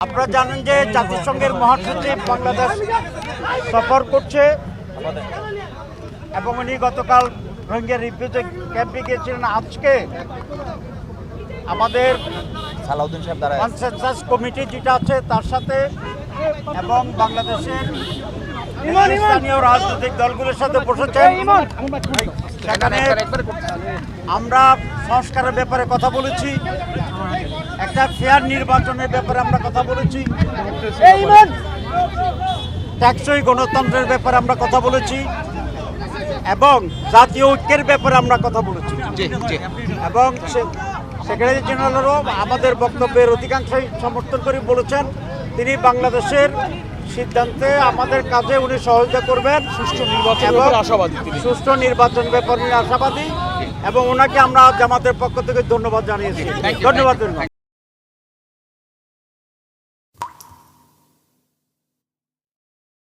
আপনারা জানেন যে জাতিসংঘের মহাসচিব বাংলাদেশ সফর করছে এবং উনি গতকাল রোহিঙ্গা রিফিউজি ক্যাম্পে গিয়েছিলেন। আজকে আমাদের সালাউদ্দিন সাহেব দ্বারা কনসেনসাস কমিটি যেটা আছে তার সাথে এবং বাংলাদেশের স্থানীয় রাজনৈতিক দলগুলোর সাথে বসেছেন। সেখানে আমরা সংস্কারের ব্যাপারে কথা বলেছি, একটা ফেয়ার নির্বাচনের ব্যাপারে আমরা কথা বলেছি, টেকসই গণতন্ত্রের ব্যাপারে আমরা কথা বলেছি এবং জাতীয় ঐক্যের ব্যাপারে আমরা কথা বলেছি। এবং সেক্রেটারি জেনারেলও আমাদের বক্তব্যের অধিকাংশই সমর্থন করে বলেছেন তিনি বাংলাদেশের সিদ্ধান্তে আমাদের কাজে উনি সহযোগিতা করবেন, সুষ্ঠু নির্বাচন ব্যাপারে আশাবাদী এবং ওনাকে আমরা জামাতের পক্ষ থেকে ধন্যবাদ জানিয়েছি। ধন্যবাদ।